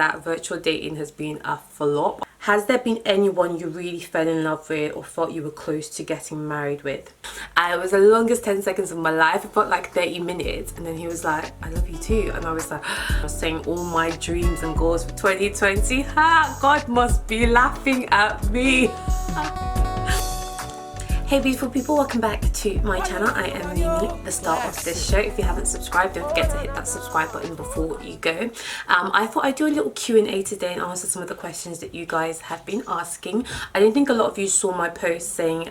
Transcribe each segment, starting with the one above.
that virtual dating has been a flop. Has there been anyone you really fell in love with or thought you were close to getting married with? And it was the longest 10 seconds of my life. It felt like 30 minutes. And then he was like, I love you too. And I was like, I was saying all my dreams and goals for 2020. Ha! God must be laughing at me. Hey beautiful people, welcome back to my channel. I am Mimi, the star of this show. If you haven't subscribed, don't forget to hit that subscribe button before you go. I thought I'd do a little Q&A today and answer some of the questions that you guys have been asking. I don't think a lot of you saw my post saying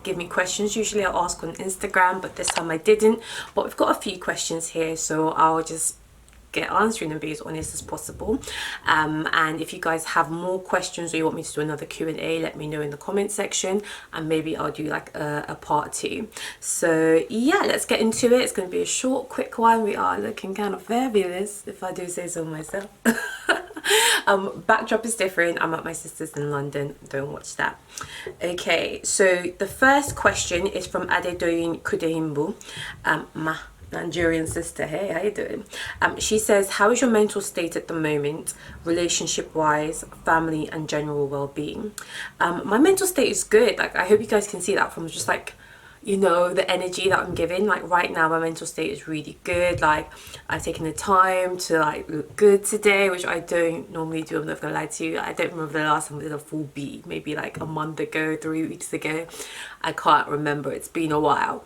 give me questions. Usually I ask on Instagram, but this time I didn't. But we've got a few questions here, so I'll just get answering and be as honest as possible. And if you guys have more questions or you want me to do another Q&A, let me know in the comment section and maybe I'll do like a part 2. So yeah, let's get into it. It's going to be a short, quick one. We are looking kind of fabulous, if I do say so myself. Backdrop is different. I'm at my sister's in London. Don't watch that. Okay, so the first question is from Adedoyin Kudehimbu. Ma Nigerian sister. Hey, how you doing? She says, how is your mental state at the moment, relationship wise, family and general well-being? My mental state is good. Like, I hope you guys can see that from just like, you know, the energy that I'm giving. Like right now my mental state is really good. Like I've taken the time to like look good today, which I don't normally do. I'm not gonna lie to you. I don't remember the last time I did a full beat, maybe like a month ago, 3 weeks ago. I can't remember, it's been a while.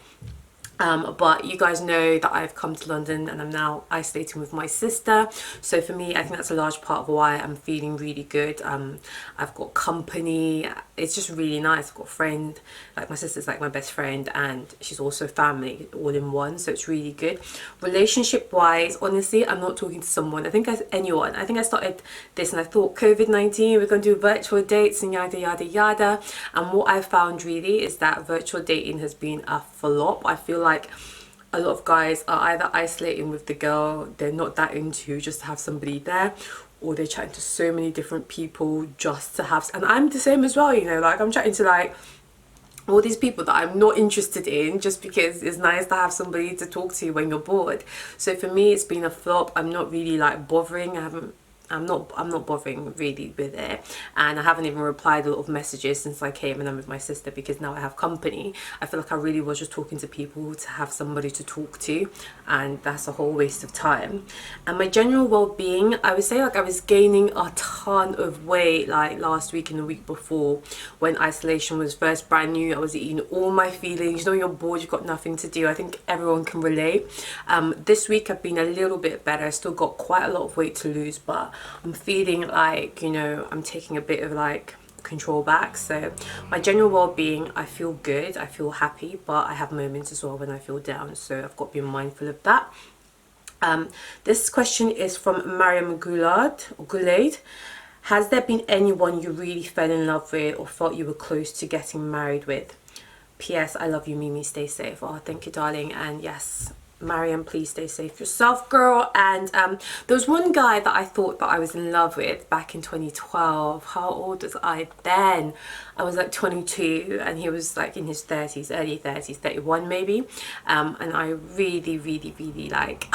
But you guys know that I've come to London and I'm now isolating with my sister. So for me, I think that's a large part of why I'm feeling really good. I've got company. It's just really nice. I've got a friend. Like my sister's like my best friend and she's also family all in one. So it's really good. Relationship wise, honestly, I'm not talking to someone. I think anyone. I think I started this and I thought COVID-19, we're going to do virtual dates and yada, yada, yada. And what I found really is that virtual dating has been a flop. I feel like a lot of guys are either isolating with the girl they're not that into just to have somebody there, or they're chatting to so many different people just to have, and I'm the same as well, you know, like I'm chatting to like all these people that I'm not interested in just because it's nice to have somebody to talk to when you're bored. So for me it's been a flop. I'm not really like bothering. I'm not bothering really with it, and I haven't even replied a lot of messages since I came and I'm with my sister because now I have company. I feel like I really was just talking to people to have somebody to talk to, and that's a whole waste of time. And my general well-being, I would say like I was gaining a ton of weight like last week and the week before when isolation was first brand new. I was eating all my feelings. You know, you're bored, you've got nothing to do. I think everyone can relate. This week I've been a little bit better. I still got quite a lot of weight to lose, but I'm feeling like, you know, I'm taking a bit of like control back. So my general well-being, I feel good, I feel happy, but I have moments as well when I feel down, so I've got to be mindful of that. This question is from Mariam Goulade. Has there been anyone you really fell in love with or thought you were close to getting married with? P.S. I love you, Mimi, stay safe. Oh, thank you, darling. And yes, Mariam, please stay safe yourself, girl. And there was one guy that I thought that I was in love with back in 2012. How old was I then? I was like 22 and he was like in his 30s, early 30s, 31 maybe. And I really, really, really like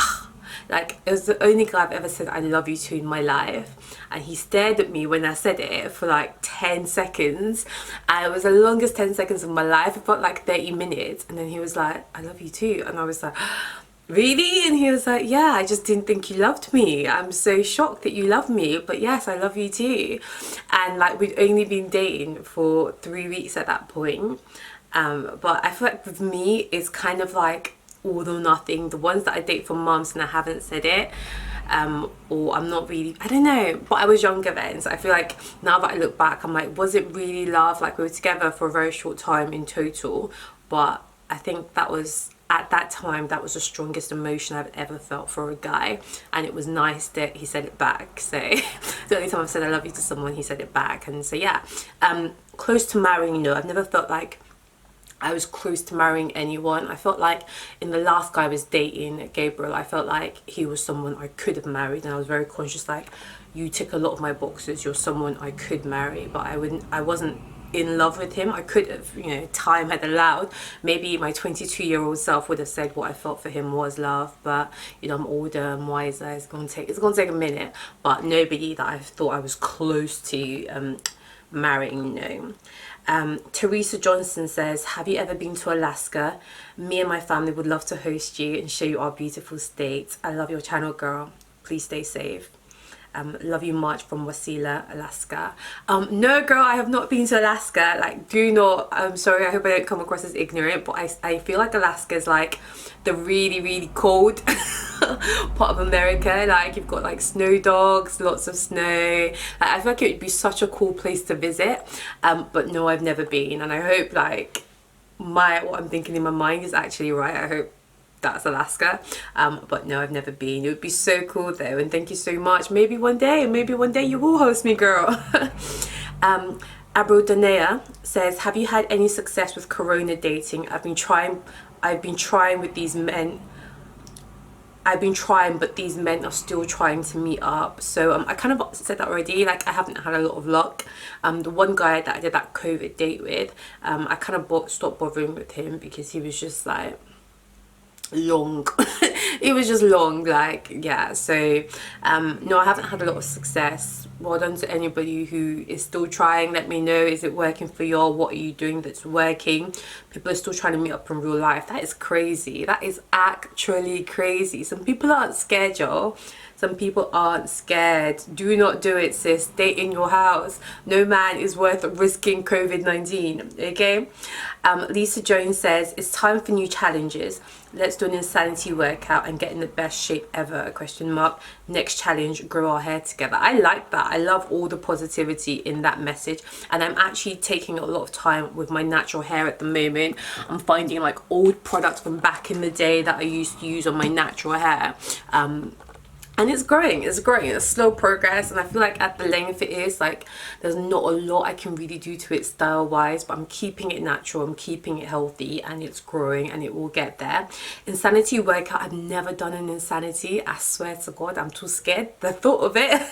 it was the only guy I've ever said I love you to in my life, and he stared at me when I said it for like 10 seconds, and it was the longest 10 seconds of my life. It felt like 30 minutes, and then he was like, I love you too, and I was like, really? And he was like, yeah, I just didn't think you loved me. I'm so shocked that you love me, but yes, I love you too. And like we'd only been dating for 3 weeks at that point, but I feel like with me it's kind of like all or nothing. The ones that I date for months and I haven't said it, or I'm not really, I don't know, but I was younger then, so I feel like now that I look back I'm like, was it really love? Like we were together for a very short time in total, but I think that was, at that time, that was the strongest emotion I've ever felt for a guy, and it was nice that he said it back. So the only time I've said I love you to someone, he said it back. And so yeah, close to marrying, no, I've never felt like I was close to marrying anyone. I felt like in the last guy I was dating, Gabriel, I felt like he was someone I could have married, and I was very conscious like, you tick a lot of my boxes, you're someone I could marry, but I wasn't in love with him. I could have, you know, time had allowed, maybe my 22-year-old self would have said what I felt for him was love, but you know, I'm older and wiser. It's gonna take a minute, but nobody that I thought I was close to marrying, no. Teresa Johnson says, have you ever been to Alaska? Me and my family would love to host you and show you our beautiful state. I love your channel, girl. Please stay safe. Love you much from Wasilla, Alaska. No, girl, I have not been to Alaska. Like, do not, I'm sorry, I hope I don't come across as ignorant, but I feel like Alaska is like the really, really cold part of America. Like, you've got like snow dogs, lots of snow. Like, I feel like it would be such a cool place to visit. But no, I've never been, and I hope like what I'm thinking in my mind is actually right. I hope that's Alaska, but no, I've never been. It would be so cool though, and thank you so much. Maybe one day you will host me, girl. Abrodanea says, have you had any success with corona dating? I've been trying with these men. But these men are still trying to meet up. So I kind of said that already. Like, I haven't had a lot of luck. The one guy that I did that COVID date with, I kind of stopped bothering with him because he was just like long. It was just long, like, yeah. So no, I haven't had a lot of success. Well done to anybody who is still trying. Let me know, is it working for you? What are you doing that's working? People are still trying to meet up in real life. That is crazy. That is actually crazy. Some people aren't scared, y'all. Some people aren't scared. Do not do it, sis. Stay in your house. No man is worth risking COVID-19, okay? Lisa Jones says, it's time for new challenges. Let's do an insanity workout and get in the best shape ever, question mark. Next challenge, grow our hair together. I like that. I love all the positivity in that message. And I'm actually taking a lot of time with my natural hair at the moment. I'm finding like old products from back in the day that I used to use on my natural hair. And it's growing, it's slow progress, and I feel like at the length it is, like, there's not a lot I can really do to it style wise, but I'm keeping it natural, I'm keeping it healthy, and it's growing, and it will get there. Insanity workout, I've never done an insanity. I swear to God, I'm too scared, the thought of it.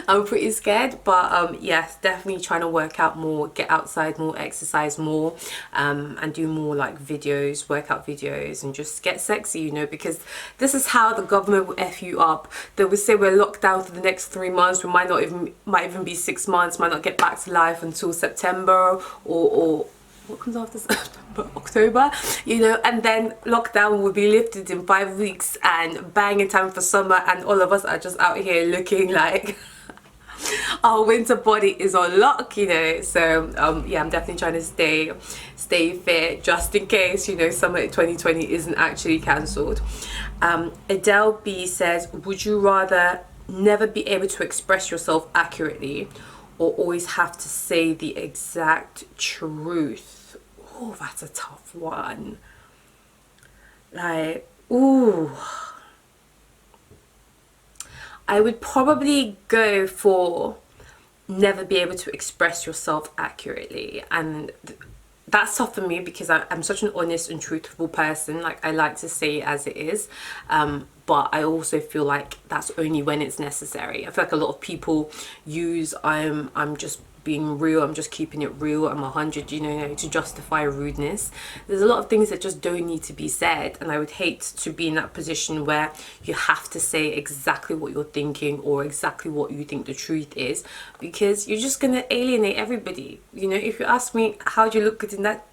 I'm pretty scared, but yes, definitely trying to work out more, get outside more, exercise more, and do more like videos, workout videos, and just get sexy, you know, because this is how the government will F you up. They will say we're locked down for the next 3 months, we might even be 6 months, might not get back to life until September or what comes after September, October, you know, and then lockdown will be lifted in 5 weeks, and bang, in time for summer, and all of us are just out here looking like our winter body is on lock, you know. So yeah, I'm definitely trying to stay fit just in case, you know, summer 2020 isn't actually cancelled. Adele B says, would you rather never be able to express yourself accurately or always have to say the exact truth? Oh, that's a tough one. Like, ooh, I would probably go for never be able to express yourself accurately, and that's tough for me because I'm such an honest and truthful person. Like, I like to say it as it is, but I also feel like that's only when it's necessary. I feel like a lot of people use I'm just being real, I'm just keeping it real, I'm 100, you know, to justify rudeness. There's a lot of things that just don't need to be said, and I would hate to be in that position where you have to say exactly what you're thinking or exactly what you think the truth is, because you're just gonna alienate everybody. You know, if you ask me how do you look good in that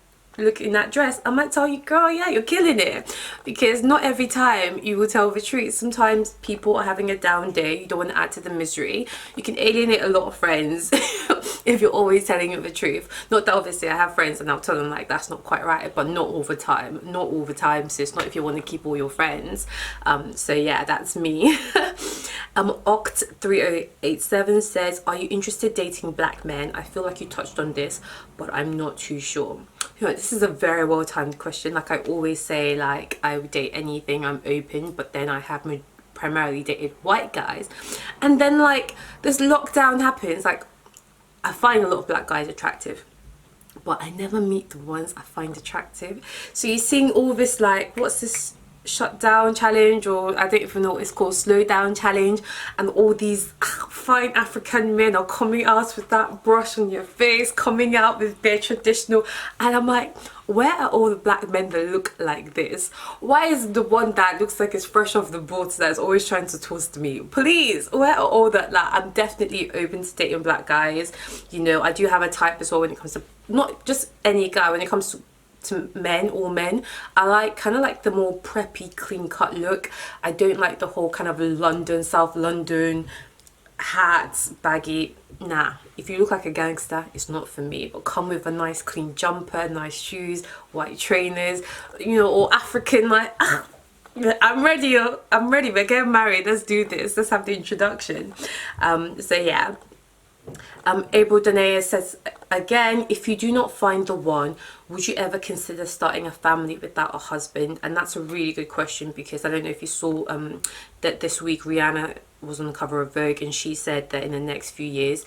dress, I might tell you, girl, yeah, you're killing it, because not every time you will tell the truth. Sometimes people are having a down day, you don't want to add to the misery. You can alienate a lot of friends if you're always telling them the truth. Not that obviously I have friends and I'll tell them like that's not quite right, but not all the time, sis. Not if you want to keep all your friends. So yeah, that's me. Oct3087 says, are you interested dating black men? I feel like you touched on this, but I'm not too sure. You know, this is a very well timed question. Like, I always say, like, I would date anything, I'm open, but then I have primarily dated white guys, and then like this lockdown happens, like I find a lot of black guys attractive, but I never meet the ones I find attractive. So you're seeing all this, like, what's this shut down challenge, or I don't even know what it's called, slow down challenge, and all these fine African men are coming out with that brush on your face, coming out with their traditional, and I'm like, where are all the black men that look like this? Why is the one that looks like it's fresh off the boat that's always trying to toast me? Please, where are all that? Like, I'm definitely open to dating black guys. You know, I do have a type as well when it comes to not just any guy, when it comes to men, all men. I like kind of like the more preppy, clean cut look. I don't like the whole kind of London, South London hats, baggy. Nah, if you look like a gangster, it's not for me. But come with a nice clean jumper, nice shoes, white trainers, you know, or African, like, I'm ready, we're getting married, let's do this, let's have the introduction. So yeah. Abel Danea says, again, if you do not find the one, would you ever consider starting a family without a husband? And that's a really good question, because I don't know if you saw that this week Rihanna was on the cover of Vogue, and she said that in the next few years,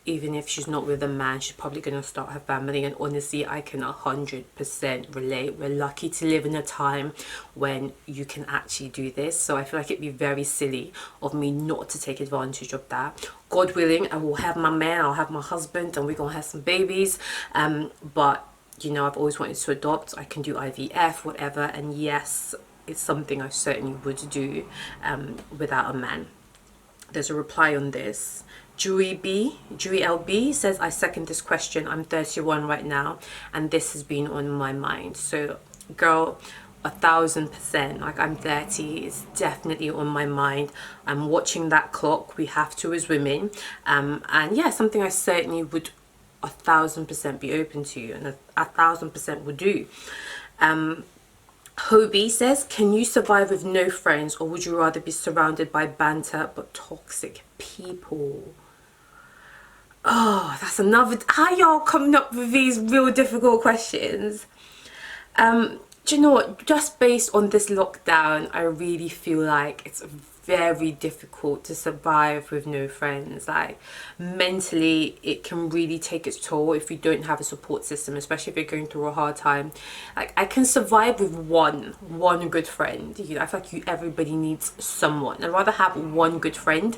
even if she's not with a man, she's probably going to start her family. And honestly, I can 100% relate. We're lucky to live in a time when you can actually do this. So I feel like it'd be very silly of me not to take advantage of that. God willing, I will have my man, I'll have my husband, and we're going to have some babies. But, you know, I've always wanted to adopt. I can do IVF, whatever. And yes, it's something I certainly would do without a man. There's a reply on this. Dewey LB says, I second this question. I'm 31 right now, and this has been on my mind. So, girl, 1000%. Like, I'm 30. It's definitely on my mind. I'm watching that clock. We have to as women. And yeah, something I certainly would 1000% be open to, and 1000% would do. Hobie says, can you survive with no friends, or would you rather be surrounded by banter but toxic people? Oh, that's another. How y'all coming up with these real difficult questions? Do you know what? Just based on this lockdown, I really feel like it's very difficult to survive with no friends. Like, mentally, it can really take its toll if you don't have a support system, especially if you're going through a hard time. Like, I can survive with one good friend. You know, I feel like everybody needs someone. I'd rather have one good friend,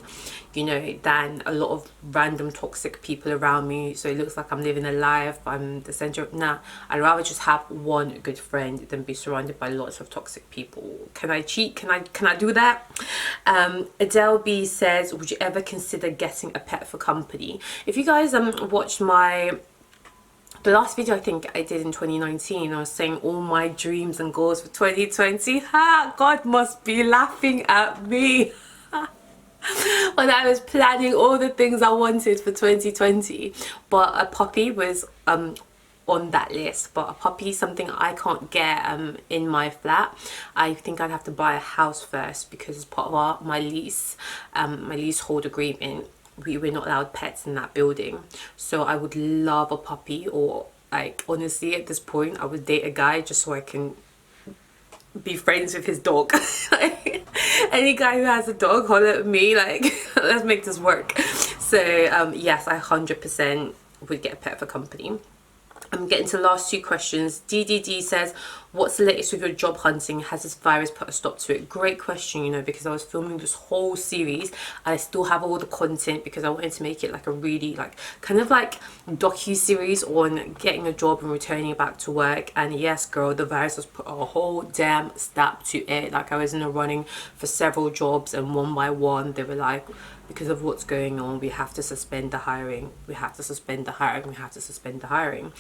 you know, than a lot of random toxic people around me, so it looks like I'm living a life, I'm the center of. Nah, I'd rather just have one good friend than be surrounded by lots of toxic people. Can I cheat? Can I do that? Adele B says, would you ever consider getting a pet for company? If you guys watched the last video I think I did in 2019, I was saying all my dreams and goals for 2020. Ha! God must be laughing at me. When I was planning all the things I wanted for 2020, but a puppy was on that list. But a puppy is something I can't get in my flat. I think I'd have to buy a house first, because as part of my leasehold agreement, we're not allowed pets in that building. So I would love a puppy, or like, honestly, at this point I would date a guy just so I can be friends with his dog. Any guy who has a dog, holler at me, like, let's make this work. So yes, I 100% would get a pet for company. I'm getting to the last two questions. DDD says, what's the latest with your job hunting? Has this virus put a stop to it? Great question, you know, because I was filming this whole series. I still have all the content because I wanted to make it like a really, like, kind of like docu-series on getting a job and returning back to work. And yes, girl, the virus has put a whole damn stop to it. Like, I was in a running for several jobs, and one by one, they were like, because of what's going on, we have to suspend the hiring. We have to suspend the hiring. We have to suspend the hiring.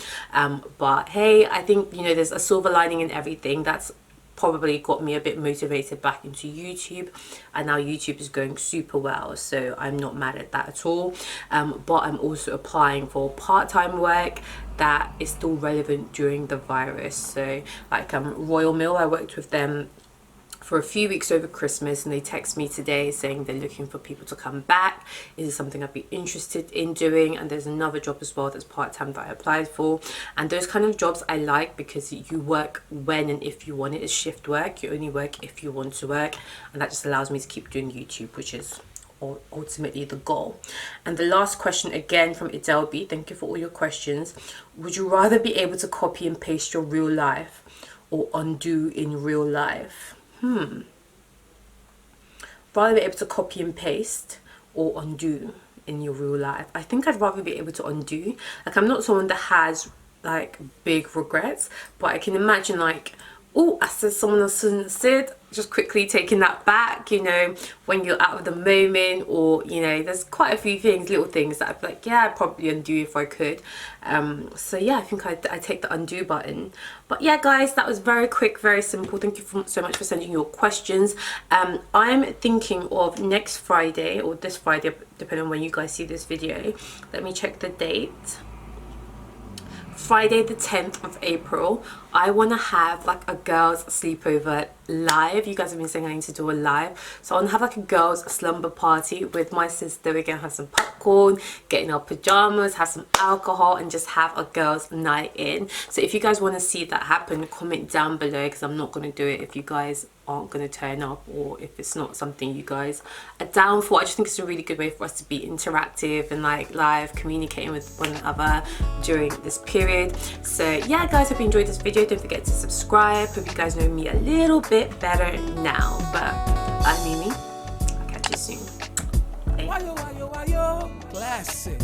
But hey, I think, you know, there's a silver lining in everything. That's probably got me a bit motivated back into YouTube, and now YouTube is going super well, so I'm not mad at that at all. But I'm also applying for part-time work that is still relevant during the virus. So like Royal Mail, I worked with them for a few weeks over Christmas, and they text me today saying they're looking for people to come back. Is it something I'd be interested in doing? And there's another job as well that's part-time that I applied for. And those kind of jobs I like, because you work when and if you want it. It's shift work. You only work if you want to work, and that just allows me to keep doing YouTube, which is ultimately the goal. And the last question, again from Idelby, thank you for all your questions. Would you rather be able to copy and paste your real life, or undo in real life? Rather be able to copy and paste, or undo in your real life? I think I'd rather be able to undo. Like, I'm not someone that has like big regrets, but I can imagine like, oh, I said someone else shouldn't have said, just quickly taking that back, you know, when you're out of the moment, or, you know, there's quite a few things, little things that I'd be like, yeah, I'd probably undo if I could. So yeah, I think I'd take the undo button. But yeah, guys, that was very quick, very simple. Thank you so much for sending your questions. I'm thinking of next Friday, or this Friday, depending on when you guys see this video. Let me check the date. Friday the 10th of April, I want to have like a girls sleepover live. You guys have been saying I need to do a live, so I want to have like a girls slumber party with my sister. We're gonna have some popcorn, get in our pajamas, have some alcohol, and just have a girls night in. So if you guys want to see that happen, comment down below, because I'm not going to do it if you guys aren't going to turn up, or if it's not something you guys are down for. I just think it's a really good way for us to be interactive and like live communicating with one another during this period. So yeah, guys, hope you enjoyed this video. Don't forget to subscribe. Hope you guys know me a little bit better now. But I'm Mimi. I'll catch you soon. Hey. Classic.